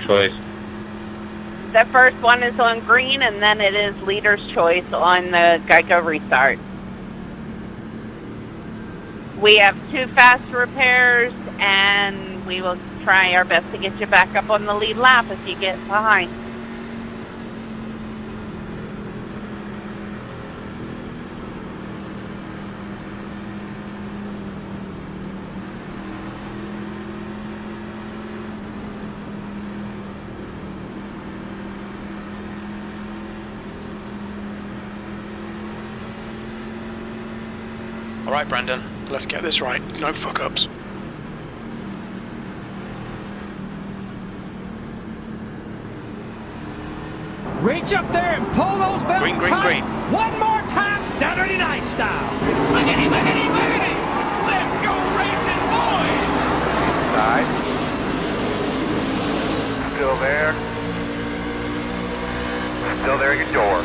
choice? The first one is on green, and then it is leader's choice on the Geico restart. We have 2 fast repairs, and we will try our best to get you back up on the lead lap if you get behind. All right, Brandon, let's get this right. No fuck-ups. Reach up there and pull those belts Green, green, tight. green. One more time, Saturday night style. Boogity, boogity, boogity. Let's go racing, boys. Side. Still there. Still there at your door.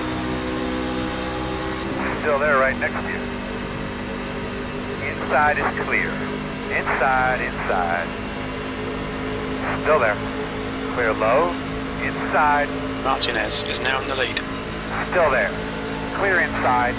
Still there right next to you. Inside is clear. Inside, inside. Still there. Clear low. Inside. Martinez is now in the lead. Still there. Clear inside.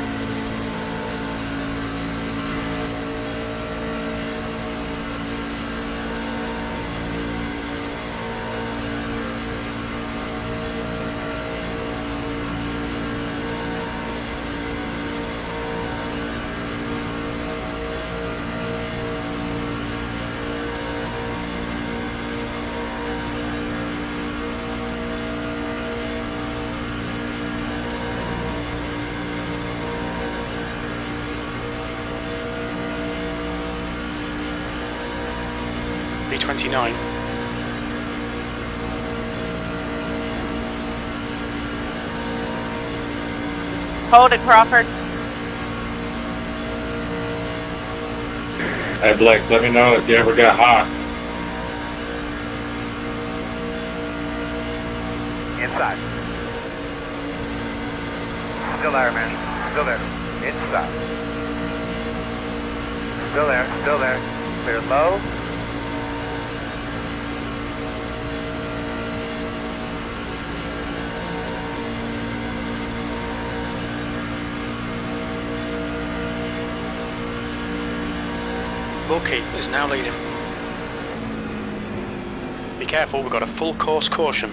B29. Hold it, Crawford. Hey Blake, let me know if you ever get hot. Inside. Still there, man. Still there. Inside. Still there. Still there. Clear low. Wilkie is now leading. Be careful, we've got a full course caution.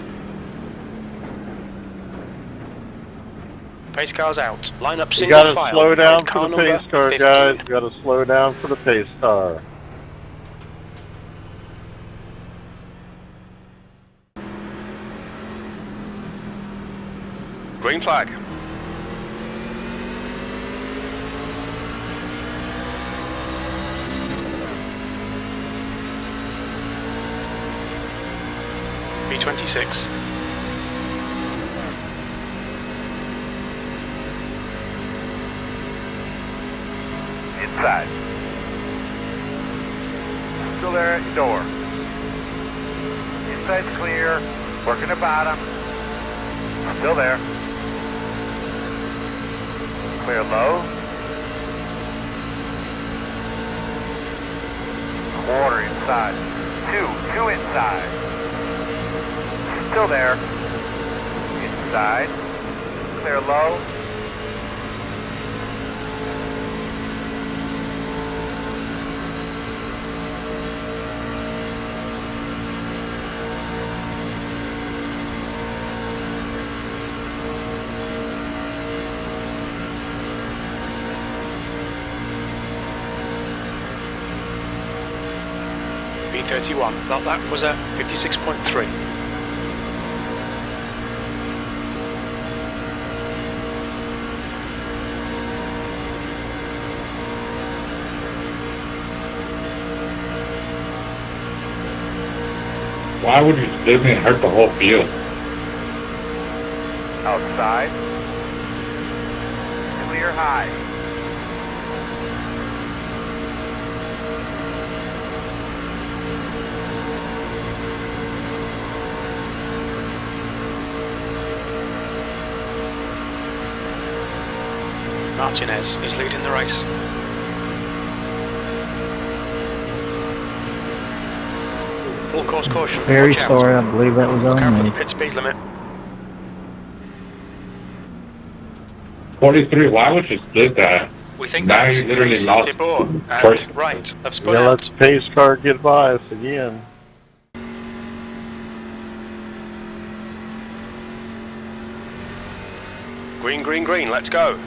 Pace car's out. Line up You single gotta file. slow down Red car for the pace number car, 15. guys. You gotta slow down for the pace car. Green flag. B26. Inside. Still there at your door. Inside's clear. Working the bottom. Still there. Clear low. Quarter inside. Two inside. Still there. Inside. Clear low. B31. That was at 56.3. Why would you split me and hurt the whole field? Outside. Clear high. Martinez is leading the race. Full course caution. Very Watch out. sorry, I believe that was Look out on for me. the pit speed limit. 43, why would you split that? We think Now that you literally is lost De Boer first. and right have You spun gotta let out. the pace car get by us again. Green, green, green, let's go.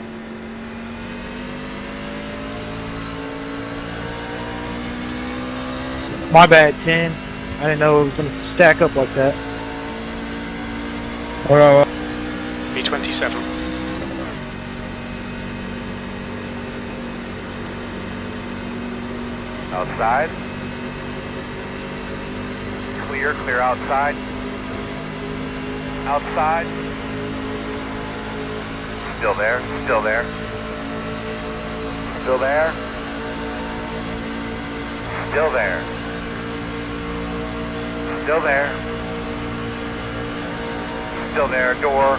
My bad, 10. I didn't know it was going to stack up like that. B27. Outside. Clear, clear outside. Outside. Still there, still there. Still there. Still there. Still there. Still there, door.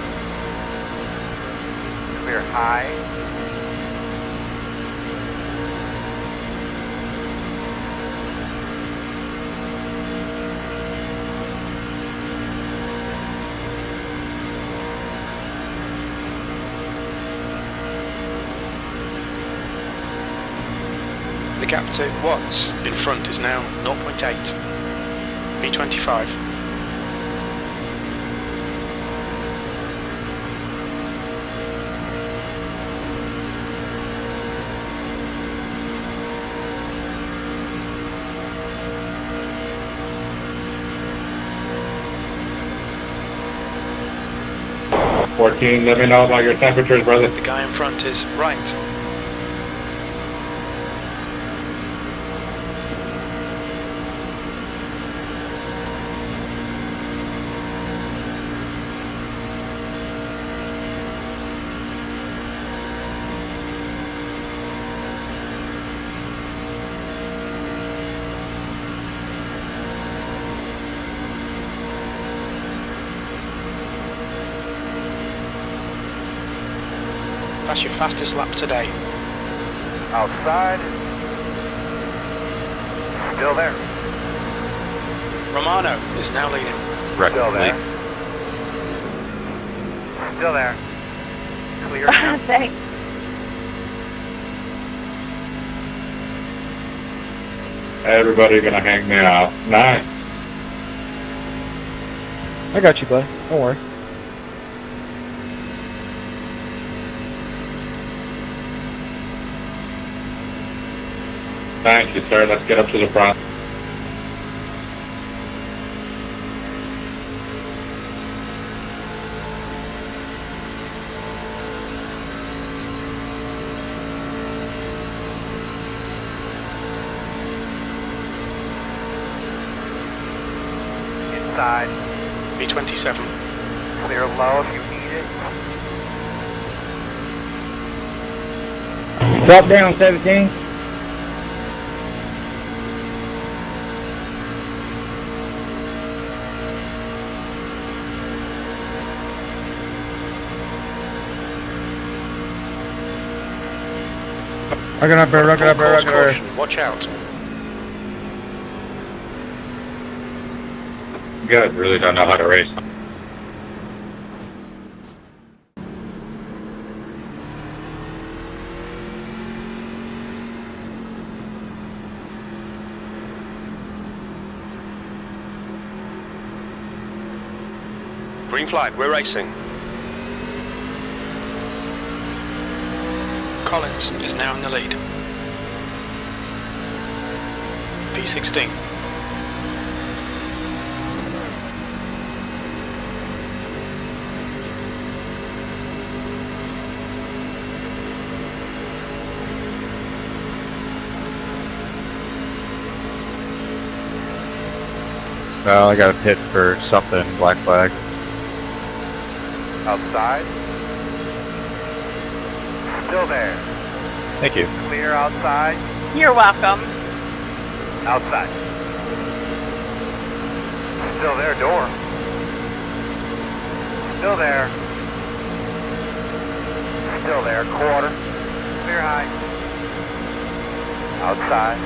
Clear high. The gap to Watts in front is now 0.8. B25. $14, let me know about your temperatures, brother. The guy in front is right. That's your fastest lap today. Outside. Still there. Romano is now leading. Still there. Still there. Clear now. Thanks. Everybody gonna hang me out. Nice. I got you, bud. Don't worry. Thank you, sir. Let's get up to the front. Inside. B27. Clear low if you need it. Drop down, 17. Rocket up there, rocket up there, rocket up there. Caution. Watch out. You guys really don't know how to race. Green flag, we're racing. Collins is now in the lead. P16. Well, I got a pit for something, black flag. Outside. Still there. Thank you. Clear outside. You're welcome. Outside. Still there, door. Still there. Still there, quarter. Clear high. Outside.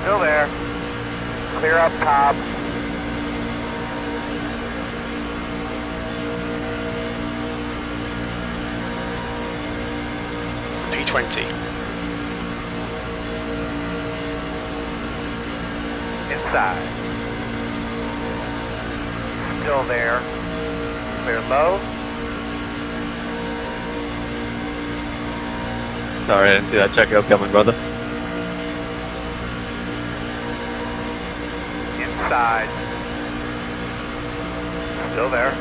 Still there. Clear up top. P20. Inside. Still there. Clear low. Sorry, I didn't see that checkout coming, brother. Inside. Still there.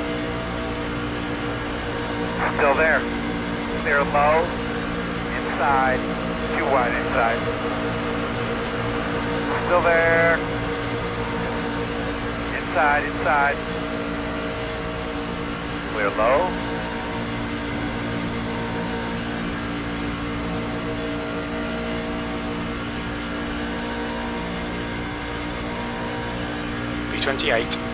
Still there. Clear low. Inside. Too wide inside. Still there. Inside, inside. Clear low. P28.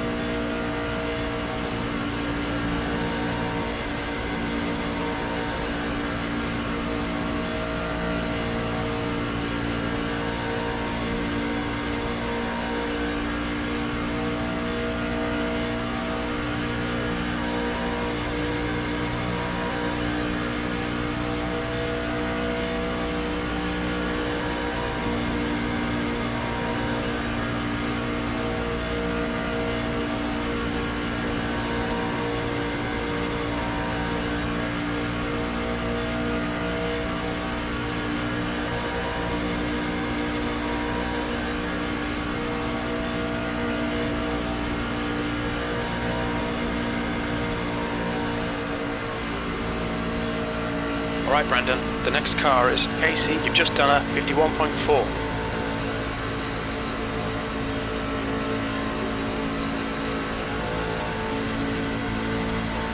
Alright Brandon, the next car is Casey, you've just done a 51.4.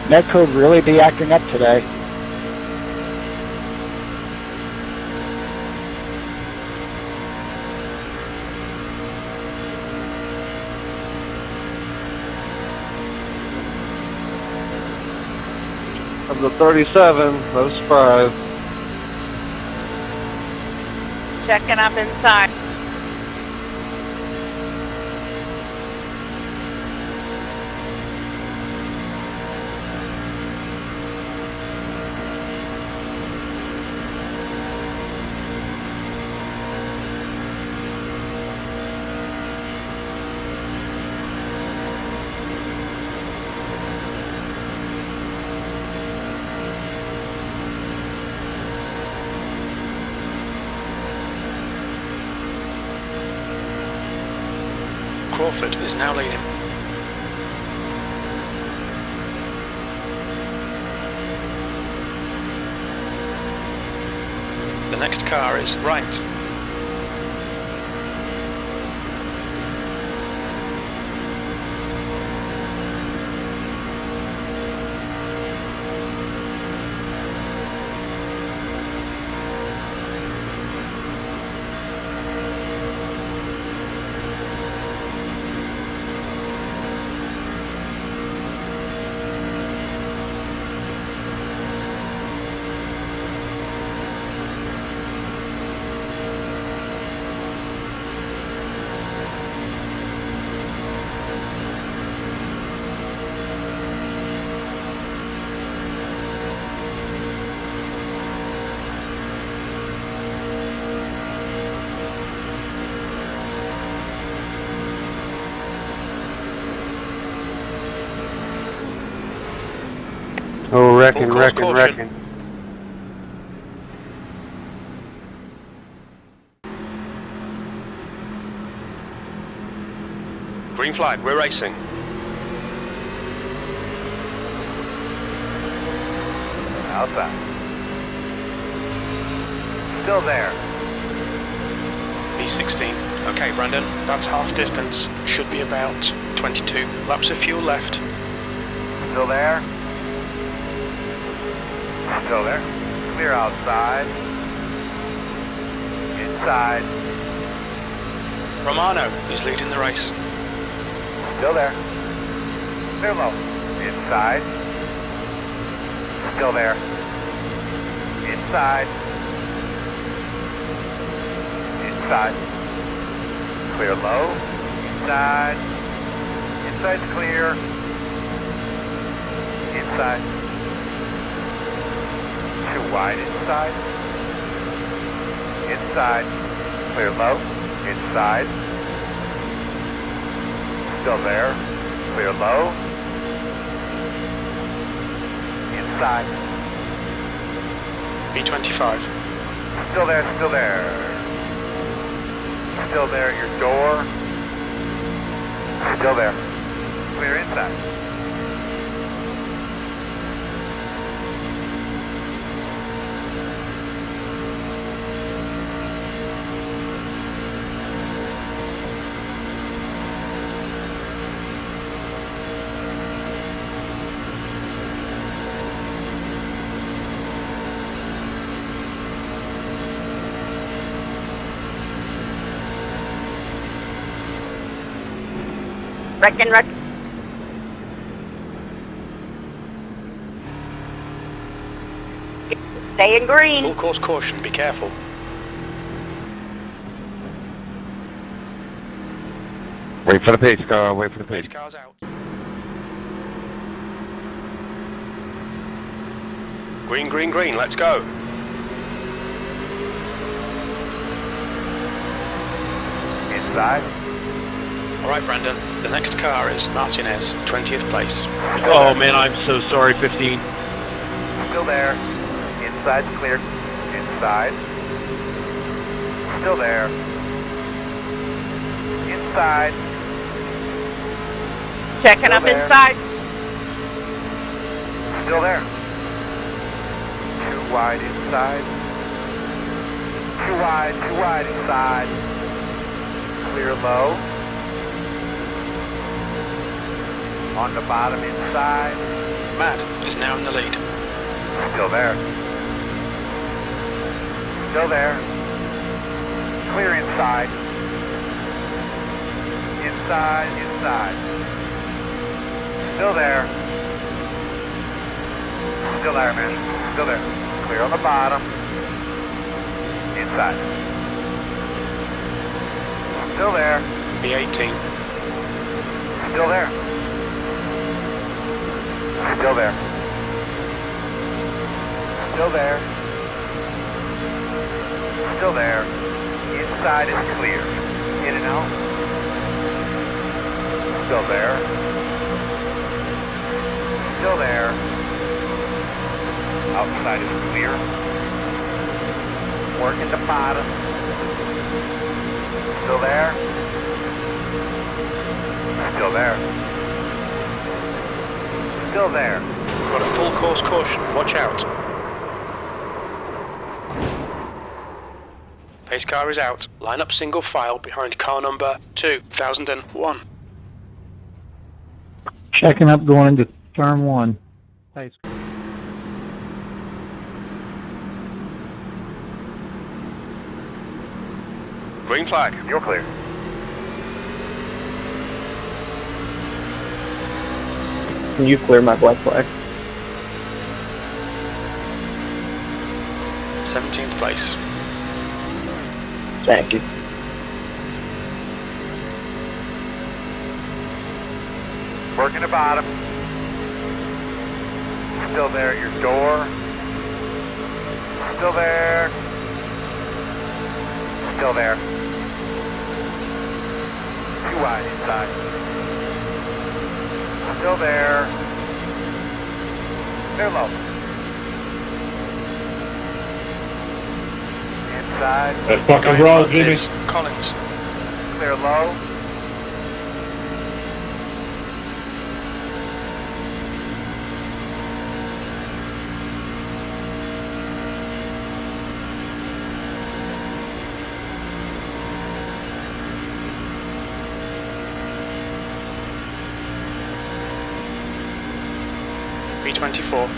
That could really be acting up today. Of the 37, no surprise. Checking up inside. Crawford is now leading. The next car is Wright. Oh, wrecking, Full course wrecking, caution. wrecking. Green flag, we're racing. Outside. Still there. B16. Okay, Brandon, that's half distance. Should be about 22 laps of fuel left. Still there. Still there. Clear outside. Inside. Romano is leading the race. Still there. Clear low. Inside. Still there. Inside. Inside. Clear low. Inside. Inside's clear. Inside. Too wide inside. Inside. Clear low. Inside. Still there. Clear low. Inside. V25. Still there, still there. Still there at your door. Still there. Clear inside. Wreck. Stay in green. Full course caution, be careful. Wait for the pace car, wait for the pace. Pace car's out. Green, let's go. Inside. Alright, Brandon, the next car is Martinez, 20th place. Oh man, I'm so sorry, 15. Still there. Inside's clear. Inside. Still there. Inside. Checking up there. inside. Still there. Too wide inside. Too wide inside. Clear low. On the bottom inside. Matt is now in the lead. Still there. Still there. Clear inside. Inside. Still there. Still there, man. Still there. Clear on the bottom. Inside. Still there. V18. Still there. Still there. Still there. Still there. Inside is clear. In and out. Still there. Still there. Outside is clear. Working the bottom. Still there. Still there. Still there. Got a full course caution, watch out. Pace car is out. Line up single file behind car number 2001. Checking up, going into turn 1. Pace. Green flag. You're clear. Can you clear my black flag? 17th place. Thank you. Working the bottom. Still there at your door. Still there. Still there. Too wide inside. Still there. Clear low. Inside. Let's fucking roll, Jimmy. Is Collins. Clear low. B24.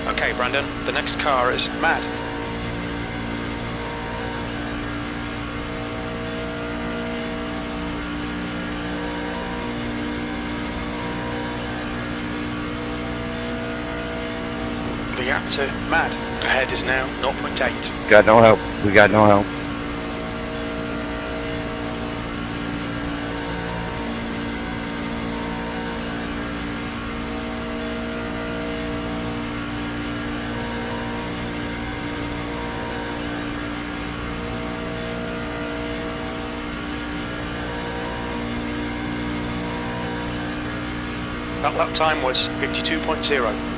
Okay, Brandon, the next car is Matt. So, Matt, ahead is now 0.8. Got no help. We got no help. That lap time was 52.0.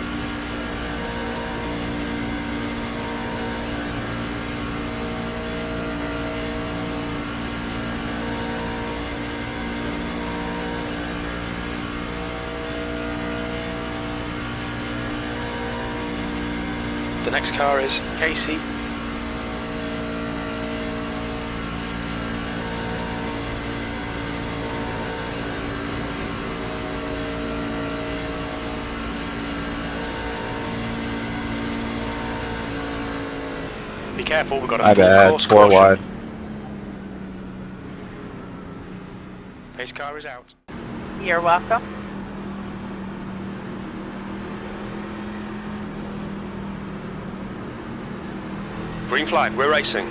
The next car is Casey. Be careful, we've got a My full bad. course 4 caution. wide. Pace car is out. You're welcome. Green flag, we're racing.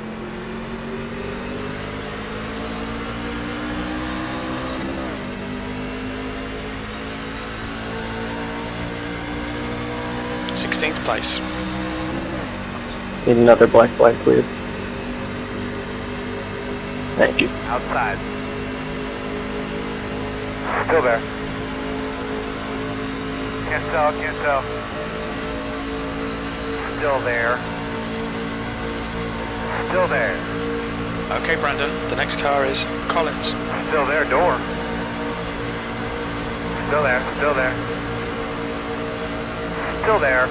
Sixteenth place. Need another black flag, please. Thank you. Outside. Still there. Can't tell, can't tell. Still there. Still there. Okay, Brandon, the next car is Collins. Still there, door. Still there, still there. Still there.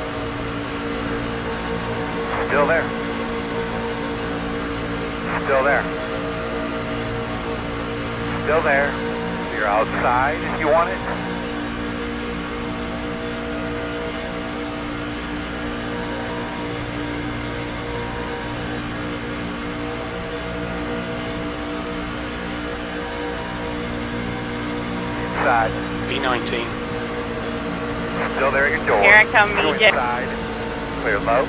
Still there. Still there. Still there. You're outside if you want it. Inside. B19. Still there at your door. Here I come, Go EJ. inside. Clear low.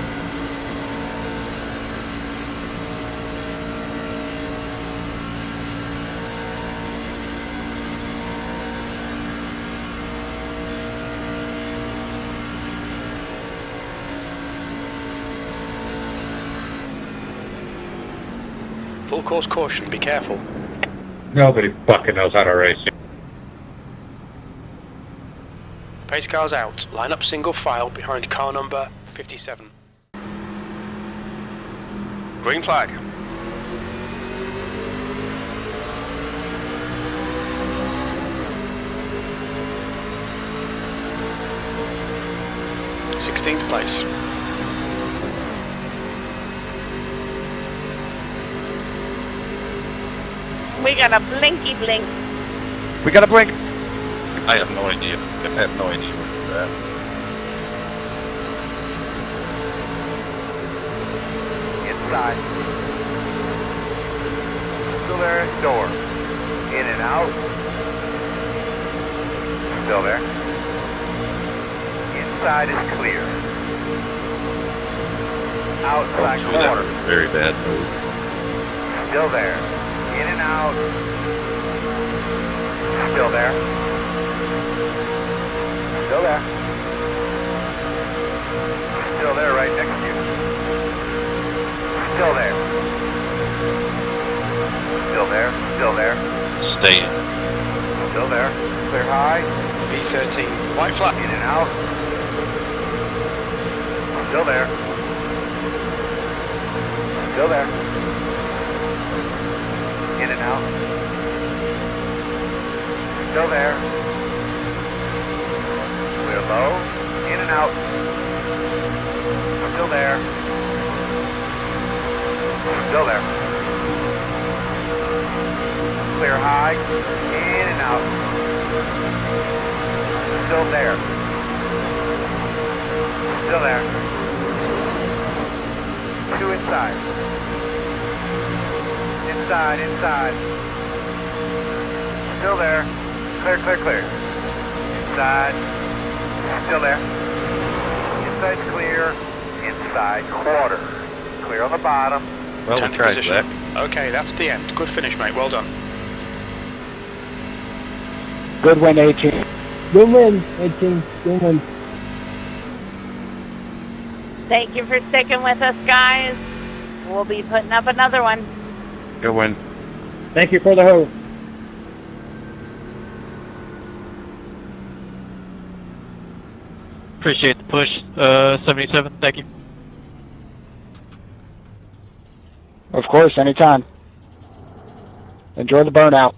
Full course caution, be careful. Nobody fucking knows how to race. Pace car's out. Line up single file behind car number 57. Green flag. Sixteenth place. We got a blinky blink. We got a blink. I have no idea. I have no idea what that. Inside. Still there at door. In and out. Still there. Inside is clear. Outside corner. Very bad move. Still there. In and out. Still there. Still there. Still there right next to you. Still there. Still there. Still there. Stay in. Still there. Clear high. B13. White flag. In and out. Still there. Still there. In and out. Still there. Clear low. In and out. Still there. Still there. Clear high. In and out. Still there. Still there. 2 inside. Inside, inside. Still there. Clear, clear, clear. Inside. Still there. Inside's clear. inside quarter. Clear on the bottom. Well, we Tender tried position. that. Okay, that's the end. Good finish, mate. Well done. Good win, 18. Good win, 18. Good win. Thank you for sticking with us, guys. We'll be putting up another one. Good win. Thank you for the host. Appreciate the push, 77. Thank you. Of course, anytime. Enjoy the burnout.